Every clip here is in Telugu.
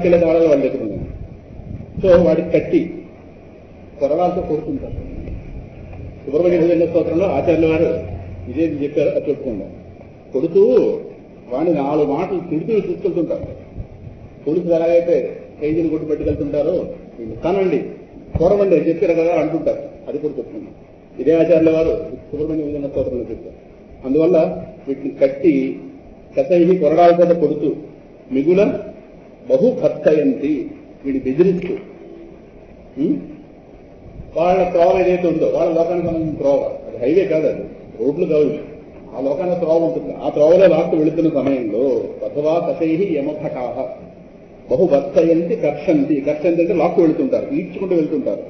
తీసుకెళ్లే వాళ్ళ వాళ్ళ దగ్గర ఉన్నాయి. సో వాడికి కట్టి కొరడాలతో కొడుతుంటారు. సుబ్రహ్మణ్య భుజంగ స్తోత్రంలో ఆచార్యుల వారు ఇదే చెప్పారు, అది చెప్పుకుందాం. కొడుతూ వాడిని 4 మాటలు తిడుతూ తీసుకెళ్తుంటారు. పోలీసులు ఎలాగైతే ఖైదీని కొట్టు పెట్టుకెళ్తుంటారో కానండి చూడమండి చెప్పారు కదా అంటుంటారు. అది కూడా చెప్తున్నాం. ఇదే ఆచార్యుల వారు సుబ్రహ్మణ్య భుజంగ స్తోత్రంలో చెప్పారు. అందువల్ల వీటిని కట్టి కసైని కొరడాలతో కొడుతూ మిగుల బహు భర్తయంతి, వీడి బెదిరిస్తూ వాళ్ళ త్రోవ ఏదైతే ఉందో వాళ్ళ లోకానికి సంబంధించిన త్రోవ, అది హైవే కాదు, అది రోడ్లు కాదు, ఆ లోకానికి త్రోవ ఉంటుంది. ఆ త్రోవలో లాక్కు వెళుతున్న సమయంలో అథవా కసై యమభటాహ బహు భర్తయంతి కర్షంతి. కర్షంతి అంటే లాక్కు వెళుతుంటారు, ఈడ్చుకుంటూ వెళ్తుంటారు.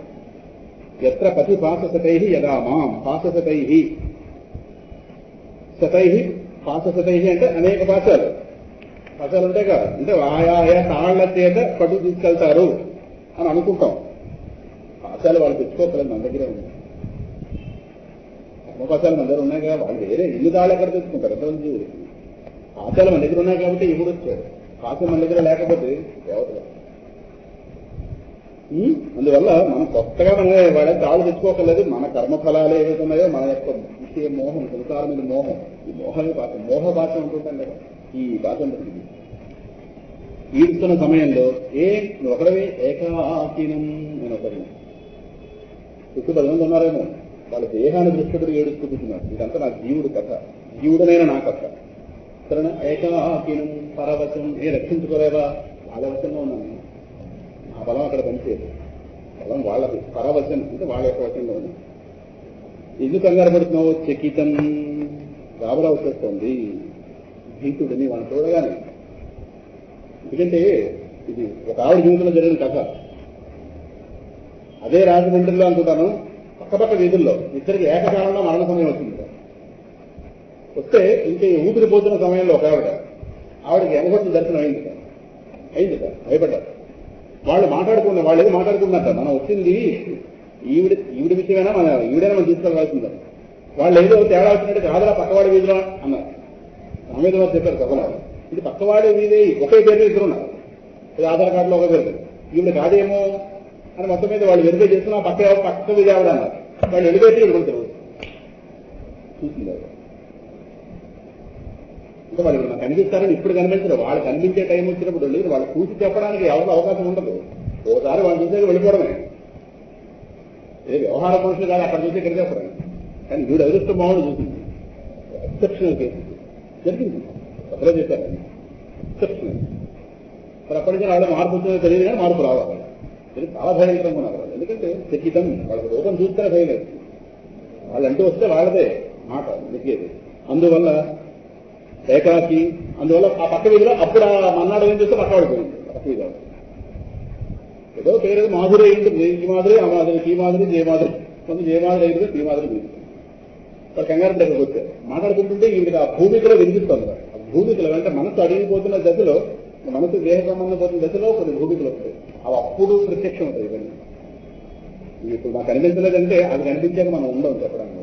ఎత్ర పతి పాససతై యదా మాం పాససతై సతై పాససతై అంటే అనేక పాశాలు ఉంటాయి కదా, అంటే ఆయా తాళ్ల చేత పట్టు తీసుకెళ్తారు అని అనుకుంటాం. పాశాలు వాళ్ళు తెచ్చుకోగలరు, మన దగ్గరే ఉన్నాయి. ధర్మపాశాలు మన దగ్గర ఉన్నాయి కదా, వాళ్ళు వేరే ఇల్లు తాళ్ళు ఎక్కడ తెచ్చుకుంటారు? ఎంతమంది పాశాలు మన దగ్గర ఉన్నాయి కాబట్టి ఇప్పుడు వచ్చాడు. పాశం మన దగ్గర లేకపోతే దేవతలు. అందువల్ల మనం కొత్తగా మన వాళ్ళ తాళ్ళు తెచ్చుకోగలదు. మన కర్మఫలాలు ఏవైతే ఉన్నాయో మన యొక్క విషయ మోహం, సంసారం మీద మోహం, ఈ మోహమే పాఠం, మోహ పాఠం ఉంటుంటాం కదా, ఈ పాఠం ఉంటుంది. ఈడుస్తున్న సమయంలో ఒకడవే ఏకాకినం నేను ఒకరిని చుట్టూ 10 మంది ఉన్నారేమో, వాళ్ళ దేహాన్ని దృష్టిపడి ఏడుస్తూ కూర్చున్నారు. ఇదంతా నా జీవుడు కథ, జీవుడనైనా నా కథ. సరేనా? ఏకాకినం పరవశం, రక్షించుకోలేవా? వాళ్ళ వశంలో ఉన్నాను. ఆ బలం అక్కడ పనిచేయదు. బలం వాళ్ళకి, పరవశం అంటే వాళ్ళ యొక్క వశంలో ఉంది. ఎందుకు కంగారు పడుతున్నావు? చకితం, గాబరా వచ్చేస్తోంది, భీతుడిని మనం చూడగానే. ఎందుకంటే ఇది ఒక ఆవిడ జీవితంలో జరిగిన కథ. అదే రాజమండ్రిలో అనుకుంటాను, పక్కపక్క వీధుల్లో ఇద్దరికి ఏకకాలంలో మరణ సమయం వచ్చింది. వస్తే ఇంకే ఊపిరి పోతున్న సమయంలో ఒక ఆవిడకి ఎనగొట్టిన దర్శనం అయింది సార్, భయపడ్డారు. వాళ్ళు ఏదో మాట్లాడుకున్నారట, మనం వచ్చింది ఈవిడి విషయమైనా ఈవిడైనా మనం తీసుకెళ్ళవలసిందా, వాళ్ళు ఏదో తేడా వచ్చినట్టు కాదురా పక్కవాడి వీధిలో అన్నారు. అమేద వారు చెప్పారు సభలో, ఇది పక్కవాడి వీధి, ఒకే పేరు ఇద్దరు ఉన్నారు, ఇది ఆధార్ కార్డులో ఒక పేరు, ఈవిడ కాదేమో అని మొత్తం మీద వాళ్ళు వెరిఫై చేస్తున్నా పక్క వీధి ఆవిడ అన్నారు. వాళ్ళు వెళ్ళిపోయి వెళ్ళిపోతారు. చూసింది ఇంకా వాళ్ళు నాకు కనిపిస్తారని ఇప్పుడు కనిపించరు. వాళ్ళు కనిపించే టైం వచ్చినప్పుడు వాళ్ళు చూసి చెప్పడానికి ఎవరికి అవకాశం ఉండదు. ఓసారి వాళ్ళు చూసేది వెళ్ళిపోవడమే. ఏ వ్యవహార మనుషులు కాదు, అక్కడ చూసి ఇక్కడ చెప్పడం. కానీ వీడు అదృష్టం బాగుంది చూసింది. ఎక్సెప్షనల్ కేసు జరిగింది, అసలు చేశారు ఎక్సెప్షనల్. మరి అప్పటి నుంచి వాళ్ళ మార్పు వచ్చిందో తెలియదు, కానీ మార్పు రావాలి. ఇది చాలా భయంకరంగా ఉన్నారు వాళ్ళు. ఎందుకంటే ఖచ్చితం వాళ్ళకి రూపం చూస్తే భయం లేదు. వాళ్ళంటూ వస్తే వాళ్ళదే మాట నెగ్గేది. అందువల్ల ఏకాకి, అందువల్ల ఆ పక్క వీధిలో అప్పుడు ఆ మన్నాడు ఏం చేస్తే పక్కవాడిపోయింది. పక్క వీధిలో ఏదో పేరు మాధురి ఉంటుంది, ఈ మాదిరి ఆ మాదిరి, ఈ మాదిరి జయ మాదిరి, కొంత జయ మాదిరి అయితే ఈ మాదిరి వీధి. వాళ్ళు కంగారు దగ్గరకు వచ్చారు, మాట్లాడుకుంటుంటే ఈవిడికి ఆ భూమికలో వినిపిస్తుంది. ఆ భూమికలు అంటే మనసు అడిగిపోతున్న దశలో, మనసు దేహ సంబంధం పోతున్న దశలో కొన్ని భూమికలు వస్తాయి. అవి అప్పుడు ప్రత్యక్షం అవుతాయి. ఇవన్నీ ఇప్పుడు నాకు కనిపించలేదంటే అది కనిపించాక మనం ఉండవు చెప్పడానికి.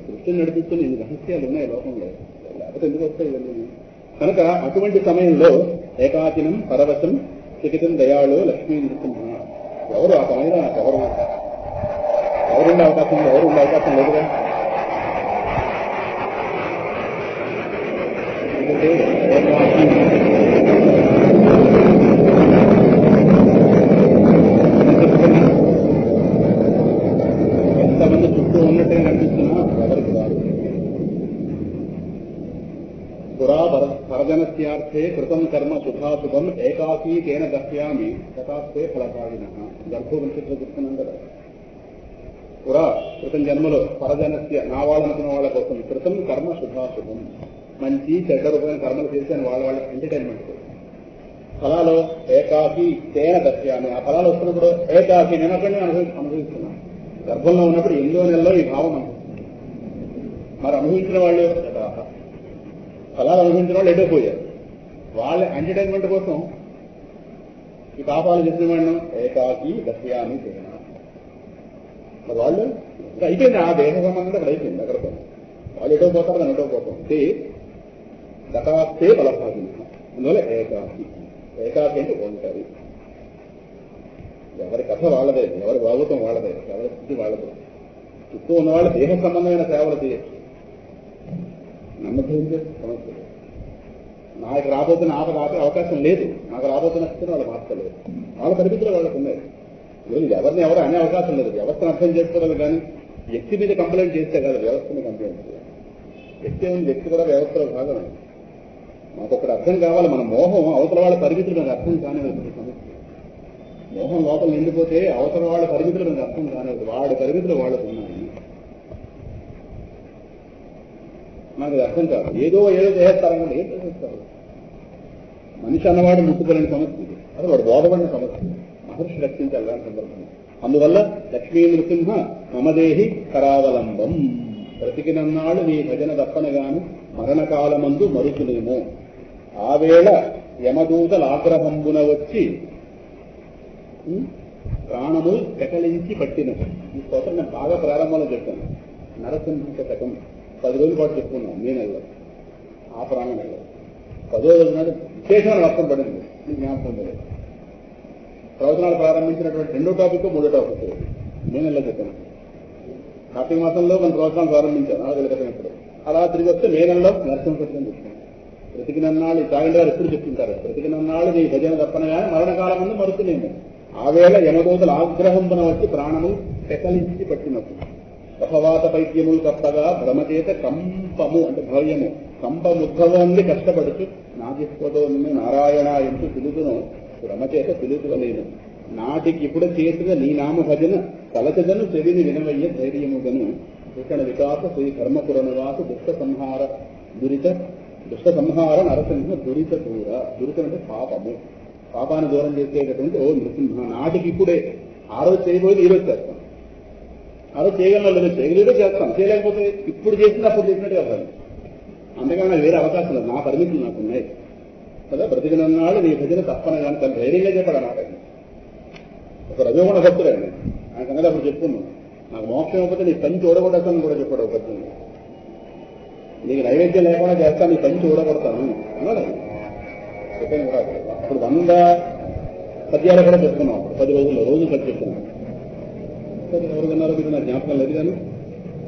సృష్టిని నడిపిస్తున్న ఇన్ని రహస్యాలు ఉన్నాయి లోకంలో, లేకపోతే ఎందుకు వస్తాయి ఇవన్నీ? కనుక అటువంటి సమయంలో ఏకాకినం పరవశం చకితం దయాళు లక్ష్మీ నృసింహ. ఎవరు ఆ సమయంలో నాకు ఎవరుండే అవకాశం లేదుగా. ఎందుకంటే ఎంతమంది చుట్టూ ఉన్నట్టుగా కనిపిస్తున్నా ఎవరికి రాదు. పురా పరజనస్యార్థే కృతం కర్మ శుభాశుభం ఏకాకీ తేన దహ్యామి తథాస్తే ఫలకారిణ. గర్భోపనిషత్తులో చెప్తున్నాం కదా, పురా కృతం జన్మలో పరజనస్య, నా వాళ్ళనుకున్న వాళ్ళ కోసం కృతం కర్మ శుభాశుభం, మంచి చెడ్డ రూపమైన కర్మలు చేశాను వాళ్ళ ఎంటర్టైన్మెంట్. ఫలాలు ఏకాకి తేన దహ్యామి, ఆ ఫలాలు వస్తున్నప్పుడు ఏకాకి నేను అక్కడిని అనుభవిస్తున్నాను. గర్భంలో ఉన్నప్పుడు 8వ నెలలో ఈ భావం అనుభవిస్తుంది. మరి అనుభవించిన వాళ్ళు ఫలాలు అనుభవించిన వాళ్ళు ఎడోపోయారు. వాళ్ళ ఎంటర్టైన్మెంట్ కోసం ఈ పాపాలు చేసిన వాడిని ఏకాకి దహ్యామి తేన. మరి వాళ్ళు ఇంకా అయిపోయింది, ఆ దేహ సంబంధం అక్కడ అయిపోయింది. అక్కడతో వాళ్ళు ఎటో పోతారు, దాన్ని ఎటో పోతాం. గతాస్తే బలభాగి. అందువల్ల ఏకాకి ఏకాకి అంటే ఒంటరి. ఎవరి కథ వాళ్ళదే, ఎవరి భాగవతం వాళ్ళదే, ఎవరి స్థితి వాళ్ళదే. చుట్టూ ఉన్నవాళ్ళు దేహ సంబంధమైన సేవలు చేయొచ్చు, నమ్మకం సమస్య లేదు. నాకు రాబోతున్న ఆపద ఆపే అవకాశం లేదు, నాకు రాబోతున్న స్థితిని వాళ్ళు మార్చలేదు. వాళ్ళ పరిమితులు వాళ్ళకు ఉన్నాయి. ఎవరిని ఎవరు అనే అవకాశం లేదు. వ్యవస్థను అర్థం చేసుకోవాలి కానీ వ్యక్తి మీద కంప్లైంట్ చేస్తే కాదు వ్యవస్థని కంప్లైంట్ చేయాలి. వ్యక్తి ఉంది, వ్యక్తి కూడా వ్యవస్థలో భాగమే. మాకు ఒకటి అర్థం కావాలి, మన మోహం అవతల వాళ్ళ పరిమితులు మనకు అర్థం కానివ్వదు. సమస్య మోహం లోపల నిండిపోతే అవతల వాళ్ళ పరిమితులు మనకు అర్థం కానివ్వదు. వాడి పరిమితులు వాళ్ళకు ఉన్నాయి, నాకు అర్థం కాదు. ఏదో చేస్తారని ఏం చేస్తారు. మనిషి అన్నవాడు ముట్టుకోలేని సమస్య ఇది, అసలు వాడు బోధపడిన సమస్య. మహర్షి రక్షించాలి దాని సందర్భంగా. అందువల్ల లక్ష్మీ నృసింహ మమదేహి కరావలంబం, బ్రతికినన్నాళ్ళు నీ భజన దప్పనగాను మరణకాలమందు మరుచునేమో. ఆవేళ యమదూతల ఆగ్రహంబున వచ్చి ప్రాణము పెకలించి పట్టినది. ఈ స్తోత్రం నేను బాగా ప్రారంభంలో చెప్పాను. నరసింహ శతకం 10 రోజుల పాటు చెప్పుకున్నాం. మే నెలలో, ఆ ప్రాణ నెలలో 10వ రోజు నాడు విశేషమైన వర్షం పడింది. మీకు జ్ఞాపకం లేదు. ప్రవచనాలు ప్రారంభించినటువంటి 2వ టాపిక్ 3వ టాపిక్ మే నెలలో చెప్పాను. కార్తీక మాసంలో మన ప్రవచనాలు ప్రారంభించాను 4 నెలల క్రితం. ఇప్పుడు అలా తిరిగి వస్తే మే నెలలో నరసింహ శతకం చెప్తాను. బ్రతికినన్నాళ్ళు చాగండి గారు ఎప్పుడు చెప్తుంటారు, బ్రతికినన్నాళ్ళు నీ భజన తప్పనగానే మరణకాలం ముందు మరుతులేము. ఆవేళ యమదూతల ఆగ్రహంబున వచ్చి ప్రాణము పెకలించి పట్టినప్పుడు. బహవాత పైద్యములు తప్పగా భ్రమచేత కంపము అంటే భవ్యము కంపముద్భవాన్ని కష్టపడుచు నాగిస్వతో నారాయణ ఎంతు పిలుతును భ్రమచేత పిలుతువలేను. నాటికి ఇప్పుడు చేసిన నీ నామ భజన తలచదను చెవిని వినవయ్య ధైర్యముగను. భూషణ వికాస శ్రీ ధర్మపురనివాస దుష్ట సంహార నరసింహ దురిత దూర. దురితం అంటే పాపము, పాపాన్ని దూరం చేసేటటువంటి ఓ నృసింహ. నాటికి ఇప్పుడే ఆ రోజు చేయబోయేది ఈ రోజు చేస్తాం. ఆ రోజు చేయగలను లేదు, చేయగలిగే చేస్తాం. చేయలేకపోతే ఇప్పుడు చేసింది అప్పుడు చేసినట్టు కాదు. అంతేగాని నాకు వేరే అవకాశం లేదు, నా పరిమితులు నాకున్నాయి కదా. బ్రతికినన్నాళ్ళు నీ భజన తప్పన కానీ తను ధైర్యంగా చెప్పాడు అన్నమాట. ఒక రజోగుణ భక్తుడండి, ఆయన సంగతి అప్పుడు చెప్పుకున్నాను. నాకు మోక్షం ఇవ్వకపోతే నీ పని చూడకూడదని కూడా చెప్పాడు ఒక భక్తుడు. నీకు నైవేద్యం లేకుండా చేస్తాను, నీ పని చూడకూడతాను అన్నాడు. చెప్పాను కూడా. అప్పుడు 100 పద్యాలు కూడా చెప్తున్నాం. 10 రోజుల్లో రోజు పది చెప్తున్నాను. ఎవరికన్నారో మీరు నాకు జ్ఞాపకం లేదు కానీ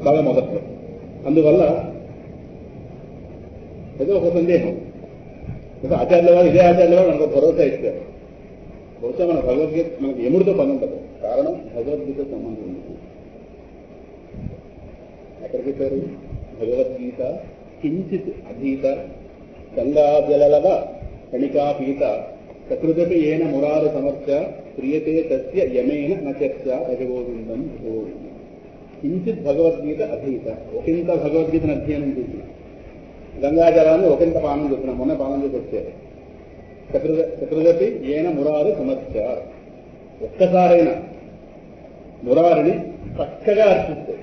బాగా మొదట్లో. అందువల్ల ఏదో ఒక సందేహం, ఆచార్యుల వారు ఇదే ఆచార్యుల వారు మనకు భరోసా ఇస్తారు. బహుశా మన భగవద్గీత మనకి యముడితో పని ఉంటుంది. కారణం భగవద్గీత సంబంధం ఉంది. ఎక్కడికి పేరు భగవద్గీత కించిత్ అధీత గంగాజలవ కణికాపీత సకృదపి ఏన మురారు సమస్య ప్రియతే తస్య యమేన నచర్చ భగవోవిందం భగవోవిందం. కించిత్ భగవద్గీత అధీత, ఒకంత భగవద్గీతను అధ్యయనం చేసి గంగాజలాన్ని ఒకంత పానం చేస్తున్నాం. మొన్న పానం చేసి వచ్చారు. సకృదపి ఏన మురారు సమస్య, ఒక్కసారైనా మురారిని చక్కగా అర్పిస్తే,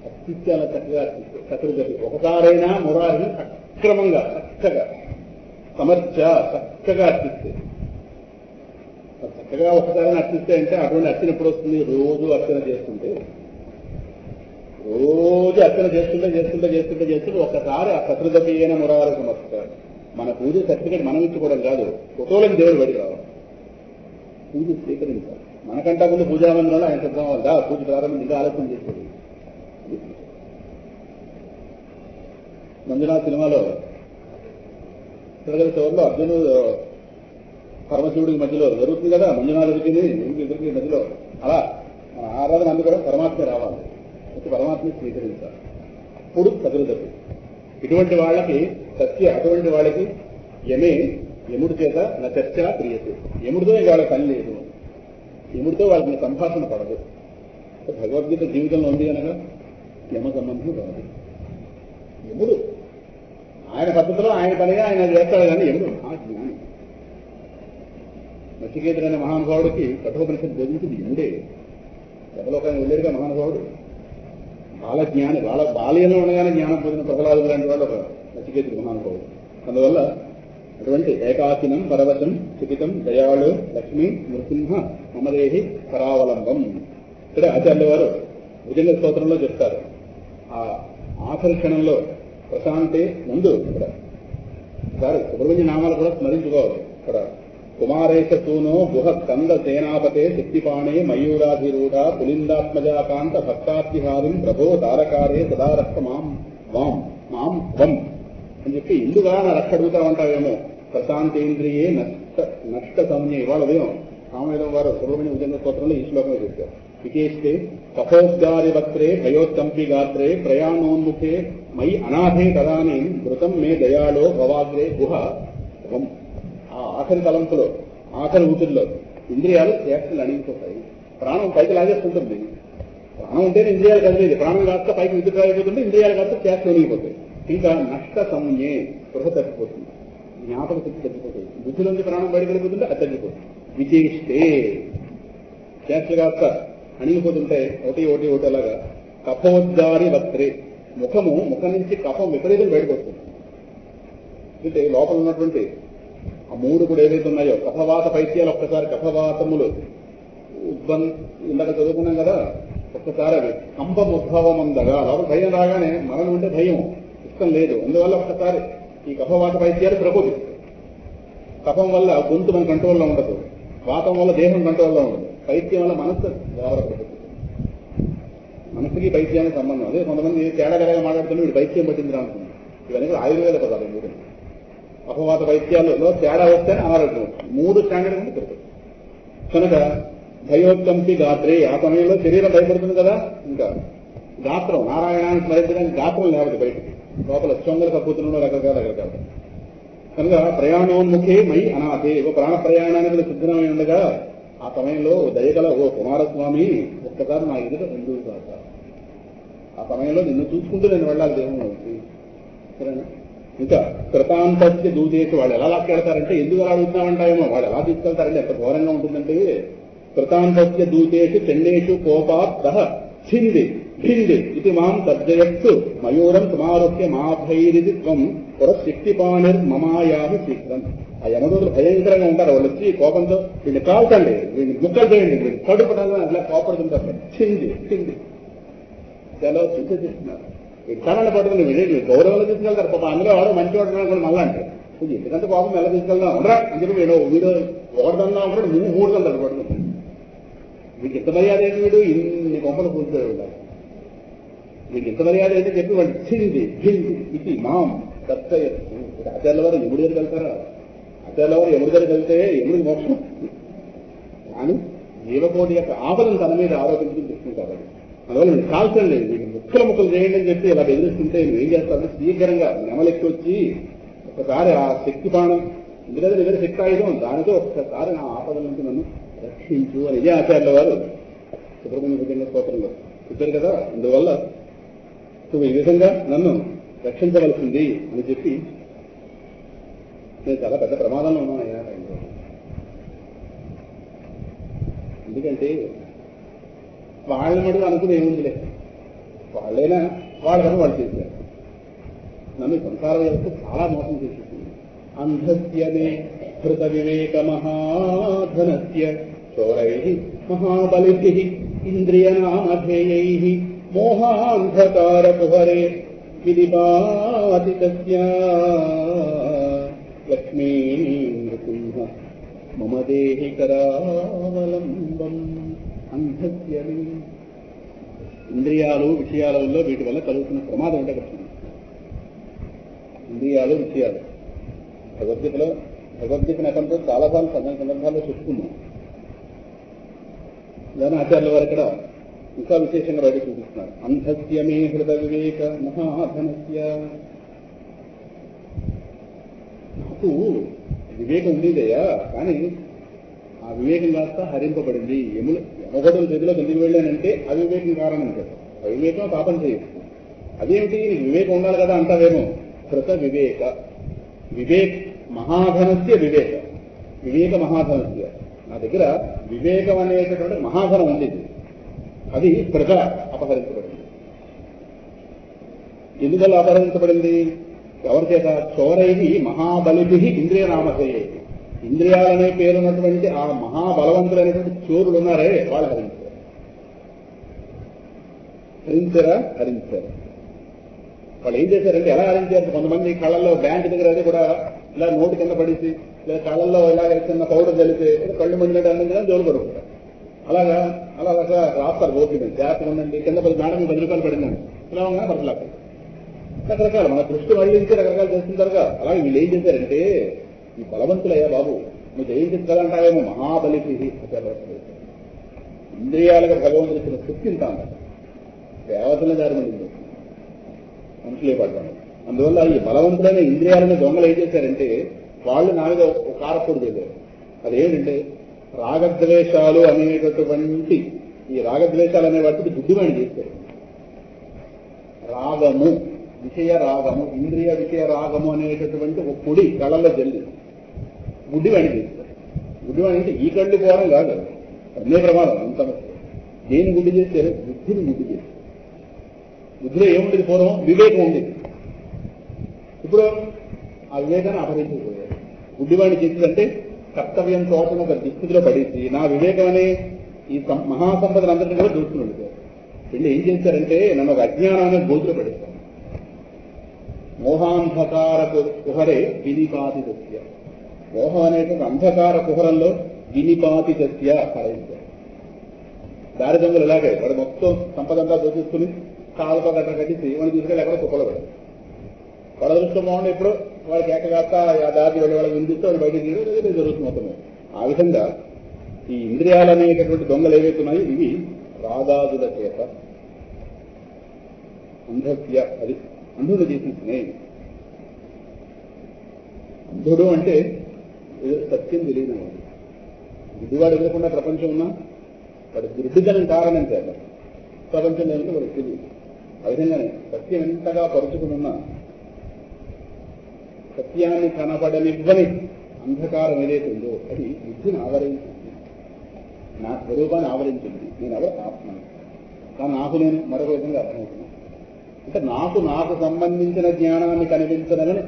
అర్పించాల చక్కగా అర్పిస్తే సకృదపి ఒకసారైనా మురారిని సక్రమంగా చక్కగా సమర్చ చక్కగా అర్పిస్తే. చక్కగా ఒకసారి అర్పిస్తే అంటే అటువంటి అర్చన ఎప్పుడు వస్తుంది? రోజు అర్చన చేస్తుంటే, రోజు అర్చన చేస్తుంటే ఒక్కసారి ఆ సకృదపి అయిన మురారు సమర్చ. మన పూజ సర్టిఫికేట్ మనం ఇచ్చుకోవడం కాదు, ఫోటోలను దేవుడు బడి రావాలి, పూజ స్వీకరించాలి. మనకంటా ముందు పూజామందిరంలో ఆయన సిద్ధం వల్ల పూజ ప్రారంభించి ఆలోచన చేసేది. మంజునాథ్ సినిమాలో చివరి చివరిలో అర్జునుడు పరమశివుడికి మధ్యలో జరుగుతుంది కదా, మంజునాథుడికి ఎదురుకి మధ్యలో. అలా మన ఆరాధన అందుకోవడం పరమాత్మ రావాలి, వచ్చి పరమాత్మని స్వీకరించాలి. అప్పుడు సకృదపి. ఇటువంటి వాళ్ళకి సత్య, అటువంటి వాళ్ళకి యముడి చేత నా చర్చ ప్రియతే. యముడితో వాళ్ళకి పని లేదు, యముడితో వాళ్ళకి సంభాషణ పడదు. భగవద్గీత జీవితంలో ఉంది కనుక యమ సంబంధం కాదు. యముడు ఆయన పద్ధతిలో ఆయన పనిగా ఆయన చేస్తాడు కానీ యముడు జ్ఞాని. నచికేతుడు అనే మహానుభావుడికి కఠోపనిషత్తు బోధించింది యముడే. ఎవలోకాన్ని వెళ్ళేరుగా మహానుభావుడు, బాలజ్ఞాని. బాల్యంలో ఉండగానే జ్ఞానం పొందిన ప్రహ్లాదుడు లాంటి వాడు ఒక నచికేతుడు మహానుభావుడు. అందువల్ల అటువంటి ఏకాకినం పరవశం చికితం దయాళు లక్ష్మీ నృసింహ మమదేహి కరావలంబం. ఇక్కడ ఆచార్యుల వారు భుజంగ స్తోత్రంలో చెప్తారు. ఆ ఆఖరి క్షణంలో ప్రశాంతి ముందు ఇక్కడ సారి సుబ్రహ్మణ్య నామాలు కూడా స్మరించుకోవాలి. ఇక్కడ కుమారేశ సూనో గుహ స్కంద సేనాపతే శక్తిపాణే మయూరాధిరూఢ పులిందాత్మజాకాంత భక్తాత్తిహారిం ప్రభో తారకారే సదారక్ష మాం వాం మాం వం అని చెప్పి ఇందుగా నా రక్ష అడుగుతా ఉంటావేమో. ప్రశాంతేంద్రియే నష్ట సంజ్ఞ. ఇవాళ ఉదయం సామవేదం వారు సుబ్రహ్మణ్య ఉద్యంగ స్తోత్రంలో ఈ శ్లోకం చెప్పారు. వికేష్టే కపోద్గారి వక్త్రే భయోత్కంపి గాత్రే ప్రయాణోన్ముఖే మయి అనాథే తదానీ మృతం మే దయాళో భవాగ్రే గుహ వం. ఆ ఆఖరి తలంపులో ఆఖరి ఊపిరిలో ఇంద్రియాలు చేష్టలు అణిగిపోతాయి. ప్రాణం పైకి లాగేస్తుంటుంది. ప్రాణం ఉంటేనే ఇంద్రియాలు కదిలేదు. ప్రాణం కాస్త పైకి విద్యుత్ అయిపోతుంటే ఇంద్రియాలు కాస్త చేష్టలు అణిగిపోతాయి. ఇంకా నష్ట సంజ్ఞే స్పృహ తగ్గిపోతుంది, జ్ఞాపక శక్తి తగ్గిపోతుంది, బుద్ధిలోంచి ప్రాణం బయటకు వెళ్ళిపోతుంటే అది తగ్గిపోతుంది. విచేష్టే చేష్టలు కాస్త అణిగిపోతుంటే ఒకటి ఒకటి ఒకటి అలాగా. కఫోద్గారి వక్త్రే ముఖం నుంచి కఫం విపరీతం బయటకు వస్తుంది. అంటే లోపల ఉన్నటువంటి ఆ మూడు కూడా ఏవైతే ఉన్నాయో కఫవాత పైత్యాలు ఒక్కసారి కఫవాతములు ఇందాక చదువుకున్నాం కదా, ఒక్కసారి అవి కంపం ఉద్భవం అందగా లోపల భయం రాగానే మరణం అంటే భయం ఇష్టం లేదు. అందువల్ల ఒక్కసారి ఈ కఫవాత పైత్యాలు ప్రకోపిస్తాయి. కఫం వల్ల గొంతు మన కంట్రోల్లో ఉండదు, వాతం వల్ల దేహం కంట్రోల్లో ఉండదు, పైత్యం వల్ల మనస్సు వ్యవహారపడుతుంది. మనసుకి పైత్యానికి సంబంధం. అదే కొంతమంది తేడాగా మాట్లాడుతుంటే వీడు పైత్యం పట్టింది అనుకుంది. ఇవన్నీ కూడా ఆయుర్వేద పదాలు. మూడు కఫవాత పైత్యాలలో తేడా వస్తేనే అనారోగ్యం. మూడు స్టాండర్డ్ ఉంటే తిరుగుతుంది. కనుక భయోత్కంపి గాత్రే ఆ సమయంలో శరీరం భయపడుతుంది కదా. ఇంకా గాత్రం నారాయణాన్ని స్మరించడానికి గాత్రం లేవదు బయటకి, లోపల చొంగలు కప్పుతున్నాడు రకరకాల. కనుక ప్రయాణోన్ముఖే మై అనాథే ఓ ప్రాణ ప్రయాణానికి సిద్ధమై ఉండగా ఆ సమయంలో దయగల ఓ కుమారస్వామి ఒక్కసారి నా ఎదుట ఎందుకు కాక. ఆ సమయంలో నిన్ను చూసుకుంటూ నేను వెళ్ళాలి దేవుని. సరేనా. ఇంకా కృతాంతస్య దూదేసి వాళ్ళు ఎలా లాక్కెడతారంటే ఎందుకు అలా అడుగుతున్నామంటాయేమో, వాళ్ళు ఎలా తీసుకెళ్తారంటే ఎంత ఘోరంగా ఉంటుందంటే కృతాంతస్య దూతేషు చెండేషు కోపాత్ ఛింది భింది ఇది మాం తర్జయత్తు మయూరం కుమారోక్య మాభైరిది త్వం పురశక్తిపాణిర్ మమాయామి శీఘ్రం. ఆ యమదూతులు భయంకరంగా ఉంటారు. వాళ్ళు వచ్చి కోపంతో వీడిని కాల్చండి, వీడిని ముక్కలు చేయండి, వీడిని కడుపుటాగా అట్లా కోపడుతుంటారు. చింది చింది చాలా చూసేస్తున్నారు. ఈ కళను పట్టుకుని వీడి గౌరవంలో తీసుకెళ్తారు. పాప అందులో వాడు మంచి వాడు అనుకోండి మళ్ళా అంటే ఎందుకంటే కోపం ఎలా తీసుకెళ్దాం ఉండరా అని చెప్పి వీడు ఒకటిదా ఉంటాడు, మూడు గంటలు పడుతుంది. వీడికి ఎంత మర్యాద ఏంటి, వీడు ఇన్ని కొంపలు కూర్చోడు ఉండాలి. వీడికి ఎంత మర్యాద అయితే చెప్పి వాడు చింది భింది ఇది మాం కర్తయ్య. ఆచార్యుల వారు ఎముడి దగ్గరికి వెళ్తారా? ఆచార్యుల వారు ఎముడి దగ్గరికి వెళ్తే ఎముడికి మోక్షం. కానీ జీవకోటి యొక్క ఆపదను తన మీద ఆరోపించుకుని తీసుకుంటారు. అందువల్ల వీడు కాల్చండి, వీడిని ముక్కలు చేయండి అని చెప్పి ఇలా బెదిరిస్తుంటే నువ్వు ఏం చేస్తావు? శీఘ్రంగా నెమలెక్కి వచ్చి ఒకసారి ఆ శక్తి బాణం ఇందులో దగ్గర శక్తి ఆయుధం దానితో ఒక్కసారి నా ఆపదల నుంచి నన్ను రక్షించు అని ఇదే ఆచార్యుల వారు సుబ్రహ్మణ్య ఉద్యంగ స్తోత్రంలో చెప్పారు కదా. అందువల్ల నువ్వు ఈ విధంగా నన్ను రక్షించవలసింది అని చెప్పి నేను చాలా పెద్ద ప్రమాదంలో ఉన్నానయ్యా. ఎందుకంటే వాళ్ళ మడుగు అనుకుని ఏముందిలే, వాళ్ళైనా వాళ్ళ కన్నా వాళ్ళు చేశారు. నన్ను సంసార వ్యవస్థ చాలా మోసం చేసేసింది. అంధస్యమే హృత వివేక మహాధనస్య చోరై మహాబలిభి ఇంద్రియనామధేయై మోహాంధకార కుహరే విదిపాతి తస్య లక్ష్మీ నృసింహ మమ దేహి కరావలంబం. అంధస్యమే ఇంద్రియాలు విషయాలలో వీటి వల్ల కలుగుతున్న ప్రమాదం అంటే కష్టం. ఇంద్రియాలు విషయాలు భగవద్గీత నెపంతో చాలాసార్లు సందర్భాల్లో చెప్పుకున్నాం. దాని ఆచార్యుల వారు ఇక్కడ ఇంకా విశేషంగా బయట చూపిస్తున్నారు. అంధస్యమే హృద వివేక మహాధనస్య. నాకు వివేకం ఉండేదయ్యా, కానీ ఆ వివేకం కాస్త హరింపబడింది. యమగడుల గదిలో ఎందుకు వెళ్ళానంటే అవివేకం కారణం కదా. అవివేకం పాపం చేయొచ్చు. అదేమిటి వివేకం ఉండాలి కదా అంటావేమో. హృత వివేక వివేక్ మహాధనస్య వివేక వివేక మహాధనస్య. నా దగ్గర వివేకం అనేటటువంటి మహాధనం ఉండేది, అది హృద అపహరించబడింది. ఎందువల్ల అపహరించబడింది? ఎవరి చేత? చోరై మహాబలిభి ఇంద్రియ నామధేయై. ఇంద్రియాలనే పేరున్నటువంటి ఆ మహాబలవంతులైనటువంటి చోరులు ఉన్నారే వాళ్ళు హరించారా? హరించారు. వాళ్ళు ఏం చేశారంటే ఎలా హరించారు? కొంతమంది కళ్ళల్లో బ్యాంక్ దగ్గర అది కూడా ఇలా నోటు కింద పడేసి లేదా కళ్ళల్లో ఇలాగ చిన్న పౌడర్ చల్లితే కళ్ళు మందినట్టు అందించడం జోలు పడుకుంటారు. అలాగా రాస్తారు బోర్డు మీద జాగ్రత్తగా ఉండండి, కింద 10 రూపాయలు పడిందండి, ఇలా ఉండగా పడలేక రకరకాల మన దృష్టి మళ్ళించి రకరకాలు చేస్తుంటారుగా. అలాగే వీళ్ళు ఏం చేశారంటే, ఈ బలవంతులయ్యా బాబు నువ్వు జయించింది కదా అంటావేమో, మహాబలికి ఇంద్రియాలుగా భగవంతుడు ఇచ్చిన శక్తి ఇంత అంట, దేవతల దారి మళ్ళీ మనుషులే పడ్డాను. అందువల్ల ఈ బలవంతులైన ఇంద్రియాలను దొంగలు ఏం చేశారంటే, వాళ్ళు నా మీద ఒక కారపూడి చేశారు. అదేమిటంటే రాగద్వేషాలు అనేటటువంటి, ఈ రాగద్వేషాలు అనే వాటికి బుద్ధివాణి చేశారు. రాగము, విషయ రాగము, ఇంద్రియ విషయ రాగము అనేటటువంటి ఒక పొడి కళ్ళల్లో జల్లి బుద్ధివాణి చేస్తారు. బుద్ధివాణి అంటే ఈ కళ్ళు పోవడం కాదు, అన్నే ప్రమాదం. అంత దేని గుడ్డి చేస్తే బుద్ధిని గుడ్డి చేస్తారు. బుద్ధిలో ఏముండేది పూర్వం? వివేకం ఉండేది. ఇప్పుడు ఆ వివేకాన్ని అపహరించకపోయారు. గుడ్డివాణి చేసిందంటే కర్తవ్యం తోటను ఒక దిస్థితిలో పడేసి నా వివేకం అనే ఈ మహాసంపదలందరినీ కూడా దూసుకుని వీళ్ళు ఏం చేశారంటే నన్ను ఒక అజ్ఞానం అనే గోతులో పడేశారు. మోహాంధకార కుహరే వినిపాతితస్య, మోహం అనేటువంటి అంధకార కుహరంలో వినిపాతితస్య పడేశారు. దారి దొంగలు ఇలాగే వాడు మొత్తం సంపదంతా దోచేసుకుని కాలుతో గట్ట కట్టించి వాడిని తీసుకెళ్ళి ఎక్కడో కుక్కలో పడారు. వాళ్ళ దృష్టం బాగుండే ఇప్పుడు వాళ్ళకి ఏకగాక ఆ దారి వెళ్ళి వాళ్ళకి వినిపిస్తే వాళ్ళు బయటకు తీయడం జరుగుతుంది మొత్తం. ఆ విధంగా ఈ ఇంద్రియాలు అనేటటువంటి దొంగలు ఏవైతున్నాయి ఇవి రాగాదుల చేత అంధస్య, అది అంధుడు చేసిస్తున్నాయి. అంధుడు అంటే సత్యం తెలియదు. గుడ్డివాడు ఎదురకుండా ప్రపంచం ఉన్నా వాడి గుడ్డిదనం కారణం చేత ప్రపంచం ఏమిటో వాడికి తెలియదు. ఆ విధంగానే సత్యం ఎంతగా పరుచుకుని ఉన్నా సత్యాన్ని కనపడనివ్వని అంధకారం ఏదైతుందో అది బుద్ధిని ఆవరించింది, నా స్వరూపాన్ని ఆవరించింది. నేను ఎవరు ఆత్మను, కానీ నాకు నేను మరొక విధంగా అర్థమవుతున్నాను. అంటే నాకు సంబంధించిన జ్ఞానాన్ని కనిపించడమని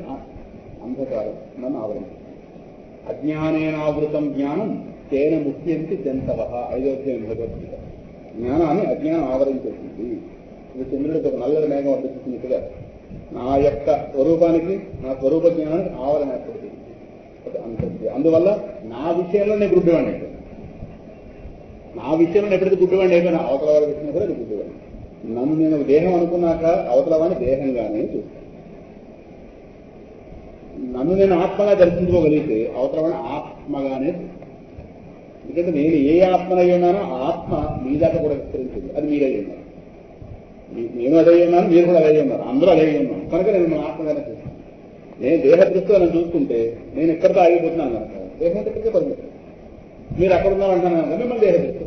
అంధకారం నన్ను ఆవరించింది. అజ్ఞానేనావృతం జ్ఞానం తేన ముఖ్యంతి జంతవ, 5వ అధ్యాయం భగవద్గీత. జ్ఞానాన్ని అజ్ఞానం ఆవరించేసింది. ఇది చంద్రుడికి ఒక నల్లటి మేఘం అడ్డుకున్నట్టుగా నా యొక్క స్వరూపానికి, నా స్వరూప జ్ఞానానికి ఆవరణ ఏర్పడుతుంది. అందువల్ల నా విషయంలో నేను గుడ్డివాడిని అయిపోయాను. నా విషయంలో ఎప్పుడైతే గుడ్డివాడిని అయిపోయినా అవతల వాళ్ళ విషయంలో కూడా నేను గుడ్డివాడిని. నన్ను నేను దేహం అనుకున్నాక అవతల వాడిని దేహంగానే చూస్తాను. నన్ను నేను ఆత్మగా దర్శించుకోగలిగితే అవతల వాడిని ఆత్మగానే చూస్తాను. ఎందుకంటే నేను ఏ ఆత్మనై ఉన్నానో ఆత్మ మీ దాకా కూడా విస్తరించింది, అది మీరై ఉన్నారు. నేను అదే ఉన్నాను, మీరు కూడా అదే ఉన్నారు, అందరూ అదే ఉన్నాను. కనుక నేను మన ఆత్మగానే చూస్తాను. నేను దేహ దృష్టిలో నన్ను చూసుకుంటే నేను ఎక్కడితో ఆగిపోతున్నాను కనుక దేహం దగ్గరికే పరిమితం. మీరు అక్కడ ఉన్నారంటున్నాను కనుక మిమ్మల్ని దేహ దృష్టి.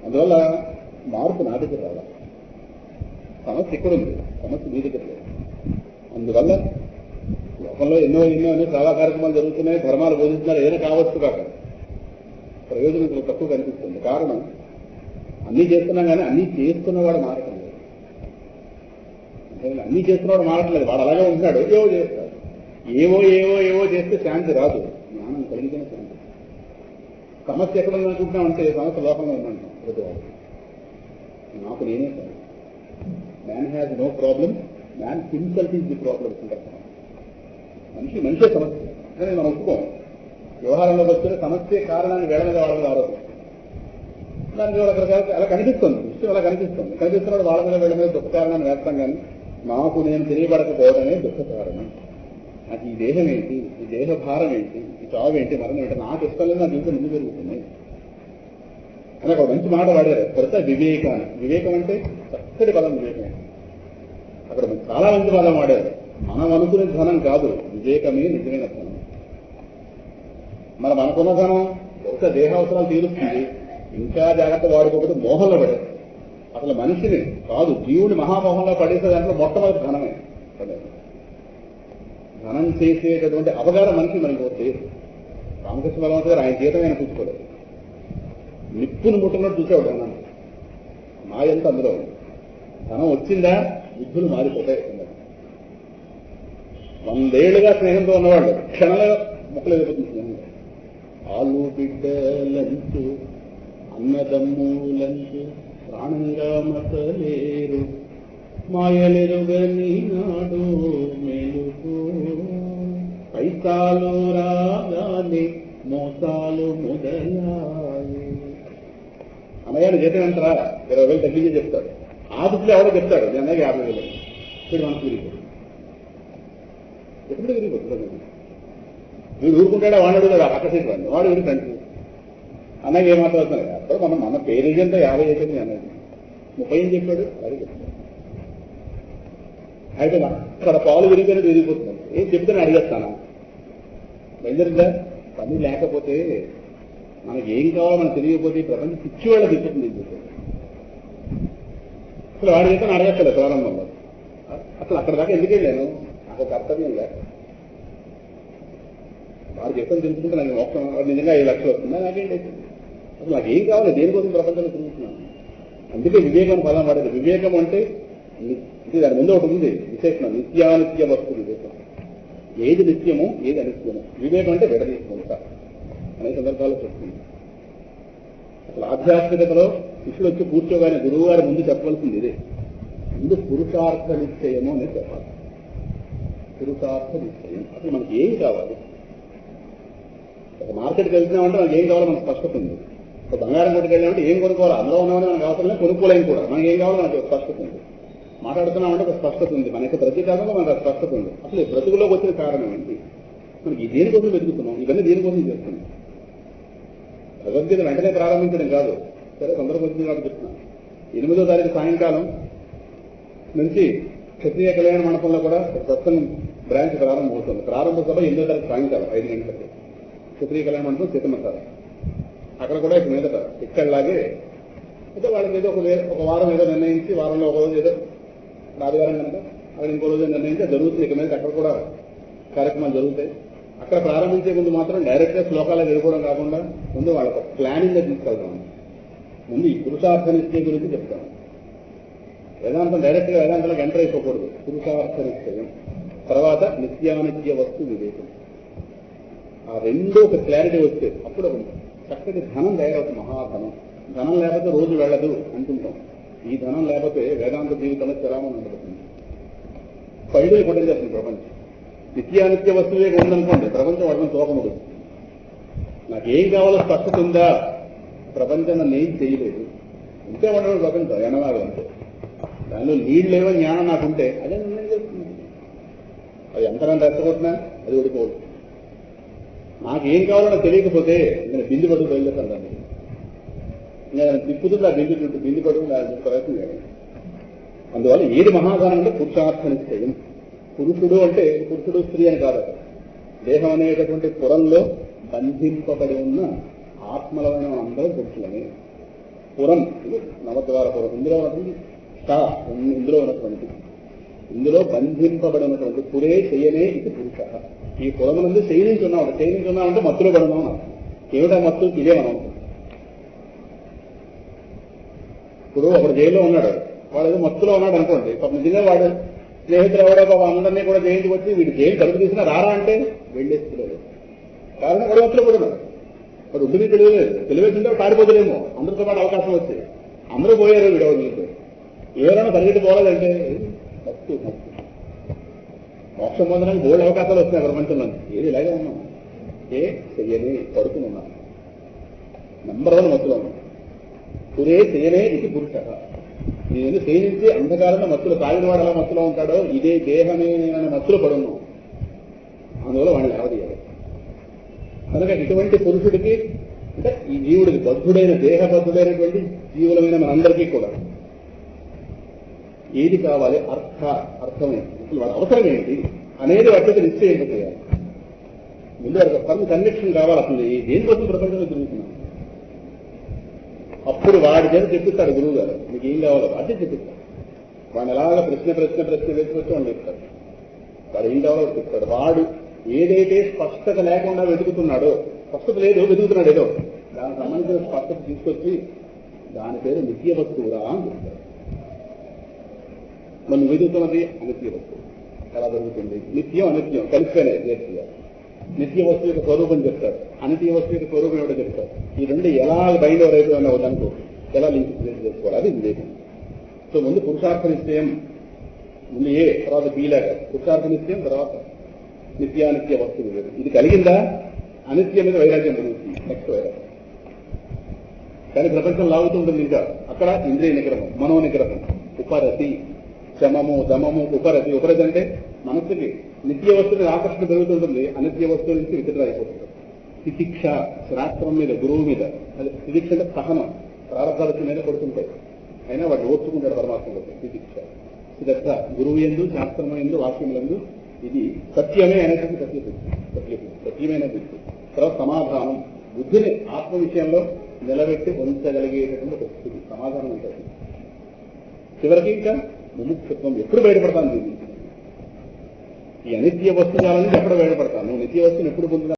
అందువల్ల మార్పు నా దగ్గర రావాలి. సమస్య ఇక్కడ ఉంది, సమస్య మీ దగ్గర లేదు. అందువల్ల లోకంలో ఎన్నో చాలా కార్యక్రమాలు జరుగుతున్నాయి, ధర్మాలు బోధిస్తున్నారు, ఏదైనా కావచ్చు కాక ప్రయోజనం తక్కువ కనిపిస్తుంది. కారణం అన్నీ చేస్తున్నాం కానీ అన్నీ చేసుకున్నవాడు మారటం లేదు. అన్నీ చేస్తున్నవాడు మారట్లేదు, వాడు అలాగే ఉంటున్నాడు, ఏవో చేస్తాడు. ఏవో చేస్తే శాంతి రాదు, జ్ఞానం కలిగితేనే శాంతి. సమస్య ఎక్కడ ఉందనుకుంటున్నామంటే సమస్య లోకంలో ఉందంటాం. ప్రతివాడు నాకు నేనే కాదు. Man has no problem, man himself is the problem అంటారు. మనిషే సమస్య కానీ మనం ఒప్పుకోం. వ్యవహారంలోకి వస్తే సమస్య కారణాన్ని వేళ మీద వాళ్ళ మీద ఆరోపణ, దానికి రకరకాల అలా కనిపిస్తుంది, దృష్టి అలా కనిపిస్తున్నాడు వాళ్ళ మీద వీళ్ళ మీద దుఃఖ కారణాన్ని వేస్తాం. కానీ నాకు నేను తెలియబడకపోవడమే దుఃఖ కారణం. నాకు ఈ దేహం ఏంటి, ఈ దేహ భారం ఏంటి, ఈ చావు ఏంటి, మరణం ఏంటి, నాకు ఇష్టం లేదు, నా జీవితం ముందు పెరుగుతుంది అని ఒక మంచి మాట వాడారు. కొత్త వివేకాన్ని, వివేకం అంటే చక్కటి పదం వివేకం. అక్కడ చాలా మంచి పదం వాడారు. మనం అనుకునే ధనం కాదు, వివేకమే నిజమైన ధనం. మనం అనుకున్న ధనం ఒక దేహావసరాలు తీరుస్తుంది, ఇంకా జాగ్రత్త వాడుకోకపోతే మోహంలో పడేది. అసలు మనిషిని కాదు జీవుని మహామోహంలో పడేసే దాంట్లో మొట్టమొదటి ధనమే. ధనం చేసేటటువంటి అవగాహన మనిషి మనకి పోతే రామకృష్ణ భగవంతు గారు ఆయన జీతం ఆయన చూసుకోలేదు. నిప్పును ముట్టనట్టు చూసేవాడు ధనాన్ని. మాయంతా అందులో ధనం వచ్చిందా బుద్ధులు మారిపోతాయి. 100 ఏళ్లుగా స్నేహంతో ఉన్నవాళ్ళు క్షణంలో ముక్కలు ఎదుగుతుంది స్నేహంగా. ఆలు బిడ్డలంచు అన్నదమ్ములంచు ప్రాణంగా మసలేరు, మాయలెరుగని నాడు మెలుగు. పైసాలు రాగానే మోసాలు మొదలాయి. అన్నయ్య జీతం ఎంతరా? 20,000 తగ్గించి చెప్తాడు. ఆఫీసులో ఎవరో చెప్తాడు నేను అన్నయ్య 50,000. ఇప్పుడు మనకు విరిగిపోతుంది. ఎప్పుడు విరిగిపోతుంది? వీడు ఊరుకుంటాడా? వాడు అడుగుతాడు. పక్క సీట్ వాడిని వాడు వీడు ఫ్రెండ్స్. అన్నయ్య ఏమాత్రం వస్తున్నాడు అప్పుడు మన పేరేజెంట్ 50 అయిపోయింది అన్నది 30 అని చెప్పాడు. అది చెప్తాడు. అయితే అక్కడ పాలు విరిగిపోయినట్టు విరిగిపోతున్నాడు. ఏం చెప్తే అడిగేస్తానా? బయలుదేరిందా? పని లేకపోతే మనకి ఏం కావాలో మనకు తెలియకపోతే ప్రపంచం పిచ్చి వాళ్ళ దిక్కుతుంది. అసలు వాడి చేత అడగక్కలేదు ప్రారంభంలో. అసలు అక్కడ దాకా ఎందుకు వెళ్ళాను? నాకు కర్తవ్యం లేక వాడు చెప్పని తెలుసుకుంటే నాకు మోక్షం నిజంగా 5 లక్షలు వస్తుందా? నాకేంటి అసలు నాకు ఏం కావాలి? దేనికోసం ప్రపంచంలో తిరుగుతున్నాను? అందుకే వివేకం పదం వాడేది. వివేకం అంటే దాని ముందు ఒకటి ఉంది విశేషణం, నిత్యానిత్య వస్తు వివేకం. ఏది నిత్యమో ఏది అనిత్యమో వివేకం అంటే విడదీసుకుంటా అనే సందర్భాల్లో చెప్తుంది. అసలు ఆధ్యాత్మికతలో శిష్యులు వచ్చి కూర్చోగానే గురువు గారి ముందు చెప్పవలసింది ఇదే. ముందు పురుషార్థ నిశ్చయము అనేది చెప్పాలి. పురుషార్థ నిశ్చయం. అసలు మనకి ఏం కావాలి? ఒక మార్కెట్కి వెళ్తున్నామంటే మనకి ఏం కావాలో మనకు స్పష్టత ఉంది. ఒక బంగారం కొట్టుకు వెళ్ళామంటే ఏం కొనుక్కోవాలి? అందులో ఉన్నామని మనకు అవసరం లేదు, కొనుక్కోలేము కూడా. మనకి ఏం కావాలో మనకి స్పష్టత ఉంది. మాట్లాడుతున్నామంటే ఒక స్పష్టత ఉంది. మనకి ప్రతి కాలంలో మనకు స్పష్టత ఉంది. అసలు ఈ బ్రతుకులోకి వచ్చిన కారణం ఏంటి? మనకి దేనికోసం వెతుకుతున్నాం? ఇవన్నీ దేనికోసం చేస్తున్నాం? భగవద్గీత వెంటనే ప్రారంభించడం కాదు. సరే సందర్భం వచ్చింది కాబట్టి చెప్తున్నాను. 8వ తారీఖు సాయంకాలం నుంచి క్షత్రియ కళ్యాణ మండపంలో కూడా సత్సంగం బ్రాంచ్ ప్రారంభమవుతుంది. ప్రారంభ సభ 8వ తారీఖు సాయంకాలం 5 గంటలకి క్షత్రియ కళ్యాణ మండపం సీతమ్మసార. అక్కడ కూడా ఇక మీదట ఇక్కడలాగే అయితే వాళ్ళకి ఏదో ఒక వారం ఏదో నిర్ణయించి, వారంలో ఒక రోజు ఏదో ఆదివారం కనుక అక్కడ ఇంకో రోజు నిర్ణయించి జరుగుతుంది. ఇక మీద అక్కడ కూడా కార్యక్రమాలు జరుగుతాయి. అక్కడ ప్రారంభించే ముందు మాత్రం డైరెక్ట్గా శ్లోకాలకు వెళ్ళిపోవడం కాకుండా ముందు వాళ్ళకు ప్లానింగ్గా తీసుకెళ్తాం. ముందు ఈ పురుషార్థ నిశ్చయం గురించి చెప్తాం. వేదాంతం డైరెక్ట్గా వేదాంతాలకు ఎంటర్ అయిపోకూడదు. పురుషార్థ నిశ్చయం తర్వాత నిత్యానిత్య వస్తు వివేకం. ఆ రెండు ఒక క్లారిటీ వస్తే అప్పుడు చక్కటి ధనం తయారవుతుంది. మహాధనం. ధనం లేకపోతే రోజు వెళ్ళదు అంటుంటాం. ఈ ధనం లేకపోతే వేదాంత జీవితంలో చిరామని ఉండబోతుంది. పైడులు కొట్టేస్తుంది ప్రపంచం. నిత్యానిత్య వస్తువే ఉందనుకోండి, ప్రపంచం వాడడం తోకముడు. నాకు ఏం కావాలో స్పష్టత ఉందా? ప్రపంచం నన్ను ఏం చేయలేదు. ఇంతే ఉండడం ప్రపంచం ఎనవాడు అంతే. దానిలో నీళ్ళు లేవో జ్ఞానం నాకుంటే అదే నిర్ణయం చేస్తుంది. అది ఎంతనంత రెచ్చగొట్టినా అది ఓడిపోవచ్చు. నాకు ఏం కావాలో నాకు తెలియకపోతే నేను బిందు పడుకు బయలుదేరుతాను. దాన్ని నేను తిప్పుతుంది. ఆ బిందు పడుకు ప్రయత్నం చేయాలి. అందువల్ల ఏది మహాదానం అంటే పురుషార్థ నిశ్చయం. పురుషుడు అంటే పురుషుడు స్త్రీ అని కాదు. దేహం అనేటటువంటి పురంలో బంధింపబడి ఉన్న ఆత్మలమైన అందరూ పురుషులని. పురం ఇది నవద్వార పురం. ఇందులో ఉన్నటువంటి ఇందులో బంధింపబడి ఉన్నటువంటి పురే శయనే ఇది పురుష. ఈ పురమునందు శయనించున్నాడు. శయనించున్నామంటే మత్తులో పడున్నాం. ఏమిటా మత్తు? ఇదే మనం. ఇప్పుడు ఒకడు జైల్లో ఉన్నాడు, వాడు ఏదో మత్తులో ఉన్నాడు అనుకోండి. నిజంగా వాడు స్నేహితులు ఎవడో అందరినీ కూడా జైలుకి వచ్చి వీడు జైలు తలుపు తీసినా రారా అంటే వెళ్ళేస్తున్నాడు. కారణం వాడు మత్తులో పడున్నాడు. వాడు ఉండి తెలివేసింటే పారిపోతులేమో. అందరితో పాటు అవకాశం వచ్చి అందరూ పోయారు. వీడు వదిలిపోయి ఎవరైనా పరిగెట్టి పోలేదంటే మత్తు. మోక్షం పొందడానికి బోల్డ్ అవకాశాలు వస్తున్నాయి ప్రపంచంలో. ఏది ఇలాగే ఉన్నాం. చెయ్యని పడుకుని ఉన్నాం. నంబర్ 1 మత్తులో ఉన్నాం. పురే చెయ్యనే ఇది పురుష. నేను క్షీణించి అంధకారంలో మత్తులు తాగిన వాడు ఎలా మత్తులో ఉంటాడో ఇదే దేహమే మత్తులు పడున్నాం. అందువల్ల వాడిని లేవదీయాలి. కనుక ఇటువంటి పురుషుడికి అంటే ఈ జీవుడికి బద్ధుడైన దేహబద్ధుడైనటువంటి జీవులమైన మనందరికీ కూడా ఏది కావాలి? అర్థమైంది. అసలు వాడు అవసరం ఏంటి అనేది వాటికి నిశ్చయం చేయాలి. ముందు వాడికి కర్మ కన్విక్షన్ కావాలి. అసలు దేనికోసం ప్రపంచంలో తిరుగుతున్నాం. అప్పుడు వాడి చేత చెప్పిస్తాడు గురువు గారు. మీకు ఏం కావాలో అదే చెప్పిస్తాడు. వాడిని ఎలాగ ప్రశ్న వేసుకొచ్చి వాడిని చెప్తాడు. వాడు ఏం కావాలో చెప్తాడు. వాడు ఏదైతే స్పష్టత లేకుండా వెతుకుతున్నాడో, స్పష్టత లేదు వెతుకుతున్నాడు ఏదో, దానికి సంబంధించిన స్పష్టత తీసుకొచ్చి దాని పేరు నిత్య వస్తువురా అని చెప్తాడు. మనం వెతుకుతున్నది అనిత్య వస్తువు. ఎలా జరుగుతుంది? నిత్యం అనిత్యం కలిసిపోయినాయి చేయాలి. నిత్య వస్తువు యొక్క స్వరూపం చెప్తారు, అనిత్య వస్తువు యొక్క స్వరూపం ఏమిటో చెప్తారు. ఈ రెండు ఎలా బయట రైతు అనే దానికి ఎలా లింక్ చేసుకోవాలి, అది వివేకం. సో ముందు పురుషార్థ నిశ్చయం, ముందు తర్వాత బీలాగా పురుషార్థ నిశ్చయం, తర్వాత నిత్యానిత్య వస్తువు వేరు. ఇది కలిగిందా అనిత్య మీద వైరాగ్యం పెరుగుతుంది, నెక్స్ట్ వైరాగ్యం. కానీ ప్రపంచం లాగుతూ ఉంటుంది. ఇంకా అక్కడ ఇంద్రియ నిగ్రహం, మనో నిగ్రహం, ఉపరతి, శమము, దమము, ఉపరతి. ఉపరతి అంటే మనస్సుకి నిత్య వస్తువుని ఆకర్షణ పెరుగుతుంటుంది, అనిత్య వస్తువు నుంచి విచిత్ర అయిపోతుంది. తితిక్ష, శాస్త్రం మీద, గురువు మీద. అది తితిక్ష అంటే సహనం, ప్రారంభాల మీద పడుతుంటాయి, అయినా వాడు ఓర్చుకుంటాడు పరమాత్మ. తితిక్ష ఇదక్క గురువు ఎందు, శాస్త్రం ఎందు, వాక్యములందు ఇది సత్యమే అనేటువంటి సత్యమైన బుద్ధి. తర్వాత సమాధానం, బుద్ధిని ఆత్మ విషయంలో నిలబెట్టి ఉంచగలిగేటటువంటి ఒక స్థితి, సమాధానం ఉంటుంది. చివరికి ఇంకా ముముక్షత్వం, ఎప్పుడు బయటపడతాను దీన్ని, ఈ అనిత్య వస్తువుల నుంచి ఎప్పుడు బయటపడతాను, నిత్య వస్తువుని ఎప్పుడు పొందుతాను.